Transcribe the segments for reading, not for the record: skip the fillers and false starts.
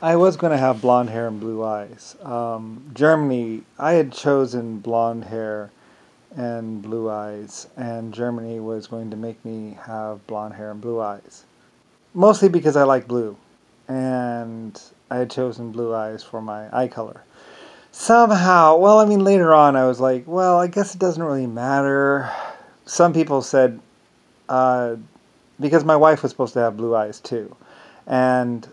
I was going to have blonde hair and blue eyes. Germany, I had chosen blonde hair and blue eyes, and Germany was going to make me have blonde hair and blue eyes. Mostly because I like blue, and I had chosen blue eyes for my eye color. Somehow, well, I mean, later on, I was like, well, I guess it doesn't really matter. Some people said, uh, because my wife was supposed to have blue eyes too, and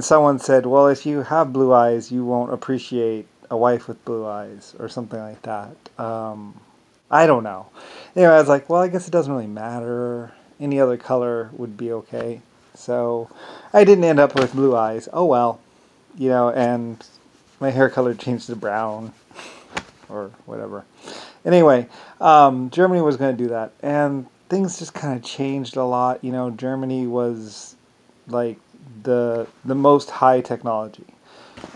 someone said, well, if you have blue eyes, you won't appreciate a wife with blue eyes, or something like that. I don't know. Anyway, I was like, well, I guess it doesn't really matter. Any other color would be okay. So I didn't end up with blue eyes. Oh well, and my hair color changed to brown or whatever. Anyway, Germany was going to do that, and things just kind of changed a lot. Germany was like the most high technology,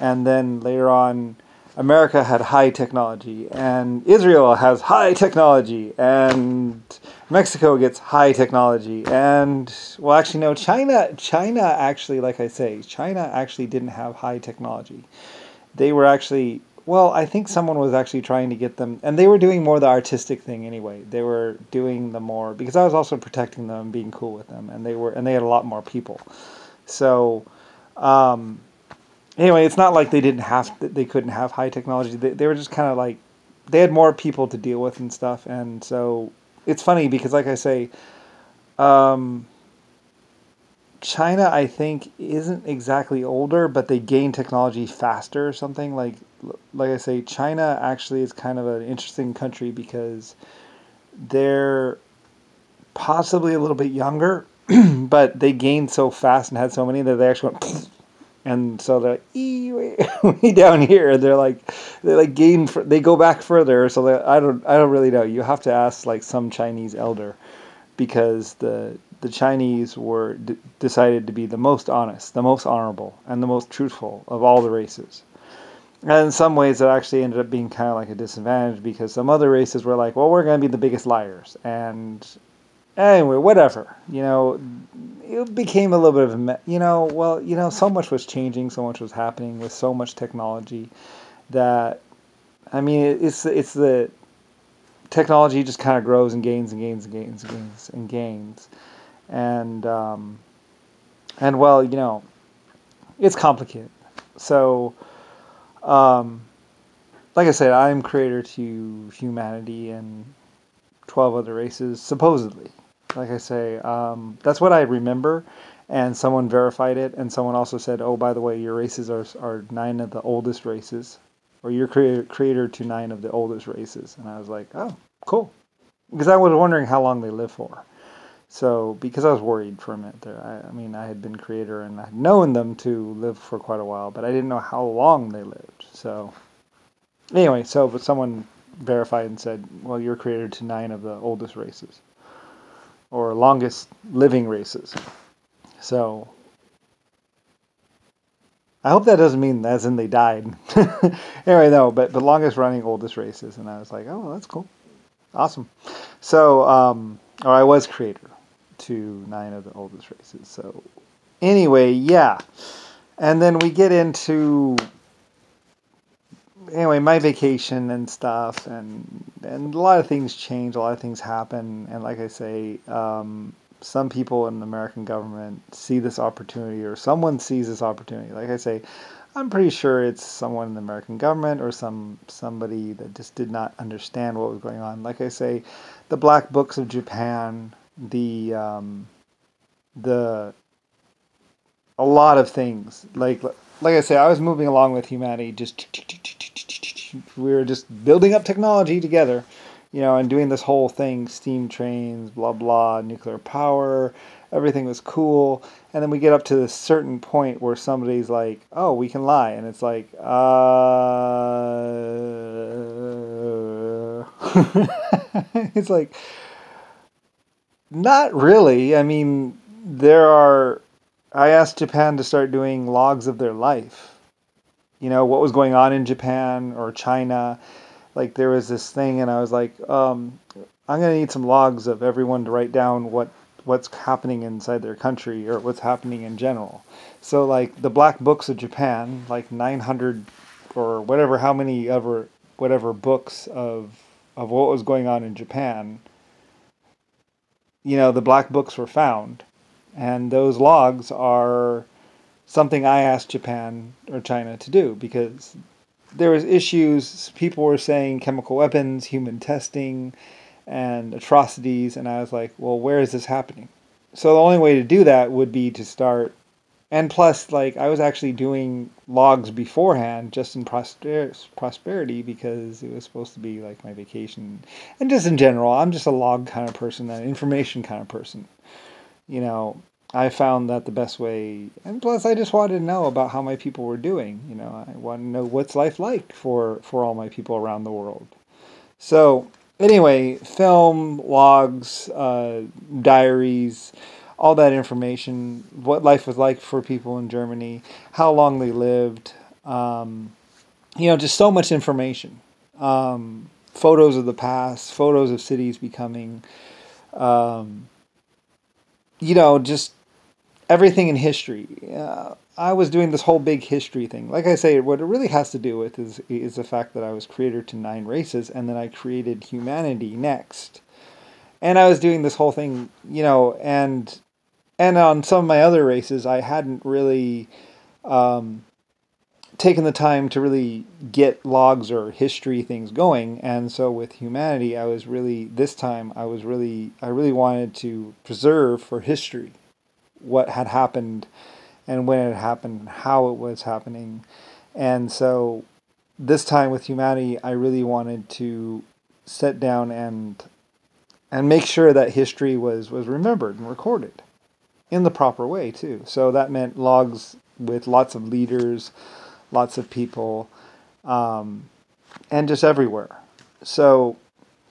and then later on, America had high technology, and Israel has high technology, and Mexico gets high technology, and well, actually, no, China actually, like I say, China actually didn't have high technology. They were actually, well, I think someone was actually trying to get them, and they were doing more the artistic thing anyway. They were doing the more, because I was also protecting them, being cool with them, and they had a lot more people. So, um, anyway, it's not like they couldn't have high technology. They were just kind of like, they had more people to deal with and stuff, and so it's funny because, like I say, um, China, I think, isn't exactly older, but they gain technology faster or something. Like I say, China actually is kind of an interesting country because they're possibly a little bit younger, but they gained so fast and had so many that they actually went, and so they're like, way down here. They like they go back further. So I don't really know. You have to ask like some Chinese elder because the Chinese were decided to be the most honest, the most honorable, and the most truthful of all the races. And in some ways, it actually ended up being kind of like a disadvantage because some other races were like, well, we're going to be the biggest liars. And anyway, whatever. It became a little bit of so much was changing, so much was happening with so much technology that, I mean, it's the technology just kind of grows and gains and gains and gains and gains and gains. And well, it's complicated. So, um, like I said, I'm creator to humanity and 12 other races, supposedly. Like I say, that's what I remember, and someone verified it, and someone also said, oh, by the way, your races are 9 of the oldest races, or you're creator to 9 of the oldest races. And I was like, oh, cool. Because I was wondering how long they live for. So, because I was worried for a minute there. I mean, I had been creator and I had known them to live for quite a while, but I didn't know how long they lived. So, anyway, but someone verified and said, well, you're creator to 9 of the oldest races, or longest living races. So, I hope that doesn't mean as in they died. Anyway, no, but the longest running oldest races. And I was like, oh, that's cool. Awesome. So, or I was creator to 9 of the oldest races. So, anyway, yeah. And then we get into, anyway, my vacation and stuff, and a lot of things change, a lot of things happen, and like I say, some people in the American government see this opportunity, or someone sees this opportunity. Like I say, I'm pretty sure it's someone in the American government or somebody that just did not understand what was going on. Like I say, the black books of Japan, the a lot of things. Like I say, I was moving along with humanity. Just we were just building up technology together, and doing this whole thing: steam trains, blah blah, nuclear power. Everything was cool, and then we get up to this certain point where somebody's like, "Oh, we can lie," and it's like, it's like, not really. I mean, there are. I asked Japan to start doing logs of their life. What was going on in Japan or China. Like there was this thing, and I was like, I'm gonna need some logs of everyone to write down what what's happening inside their country or what's happening in general. So like the Black Books of Japan, like 900 or whatever, how many ever whatever books of what was going on in Japan, the Black Books were found, and those logs are something I asked Japan or China to do because there was issues. People were saying chemical weapons, human testing, and atrocities, and I was like, well, where is this happening? So the only way to do that would be to start, and plus, like, I was actually doing logs beforehand just in prosperity because it was supposed to be like my vacation, and just in general, I'm just a log kind of person, an information kind of person. I found that the best way, and plus I just wanted to know about how my people were doing. I wanted to know what's life like for all my people around the world. So anyway, film, logs, diaries, all that information, what life was like for people in Germany, how long they lived, just so much information. Photos of the past, photos of cities becoming, just everything in history. I was doing this whole big history thing. Like I say, what it really has to do with is the fact that I was creator to 9 races, and then I created humanity next. And I was doing this whole thing, and on some of my other races, I hadn't really taken the time to really get logs or history things going. And so with humanity, I really wanted to preserve for history what had happened and when it happened, how it was happening. And so this time with humanity, I really wanted to sit down and make sure that history was remembered and recorded in the proper way too. So that meant logs with lots of leaders, lots of people, and just everywhere. So,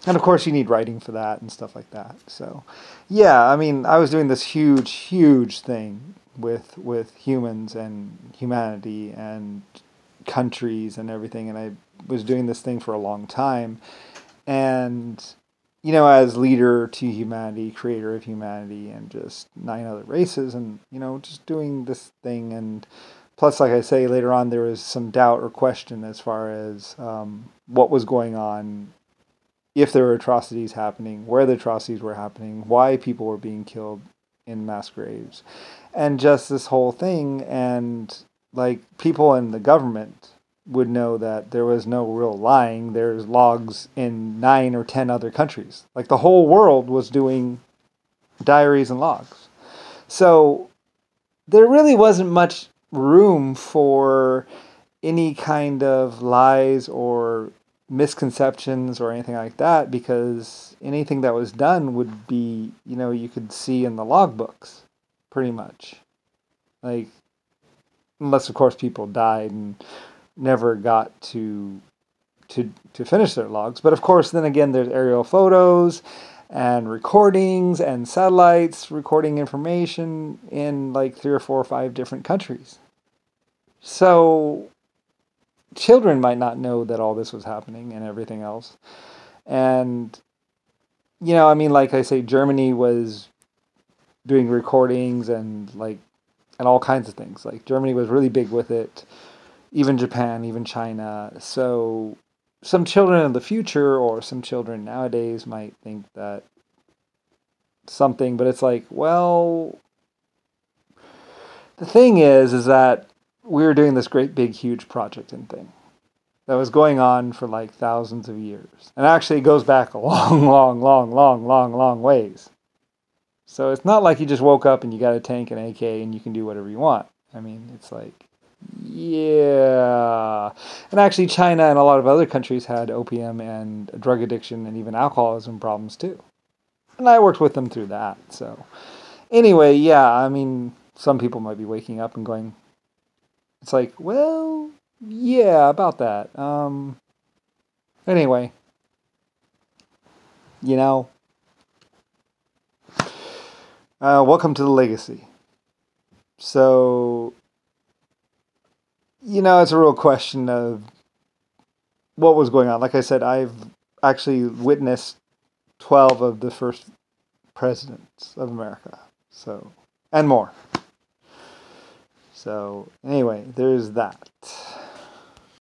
and of course you need writing for that and stuff like that. So, yeah, I mean, I was doing this huge thing with humans and humanity and countries and everything, and I was doing this thing for a long time. And as leader to humanity, creator of humanity, and just 9 other races, and just doing this thing. And plus, like I say, later on there was some doubt or question as far as what was going on, if there were atrocities happening, where the atrocities were happening, why people were being killed in mass graves, and just this whole thing. And like people in the government would know that there was no real lying. There's logs in 9 or 10 other countries. Like the whole world was doing diaries and logs. So there really wasn't much room for any kind of lies or misconceptions or anything like that, because anything that was done would be, you could see in the logbooks pretty much. Like, unless of course people died and never got to finish their logs. But of course, then again, there's aerial photos and recordings and satellites recording information in like 3 or 4 or 5 different countries. So children might not know that all this was happening and everything else. And, I mean, like I say, Germany was doing recordings and all kinds of things. Like Germany was really big with it. Even Japan, even China. So some children in the future or some children nowadays might think that something, but it's like, well, the thing is that we were doing this great big huge project and thing that was going on for like thousands of years. And actually it goes back a long ways. So it's not like you just woke up and you got a tank and AK and you can do whatever you want. I mean, it's like, yeah. And actually China and a lot of other countries had opium and drug addiction and even alcoholism problems too. And I worked with them through that. So anyway, yeah, I mean, some people might be waking up and going, it's like, well, yeah, about that. Anyway, welcome to the legacy. So, it's a real question of what was going on. Like I said, I've actually witnessed 12 of the first presidents of America. So, and more. So, anyway, there's that.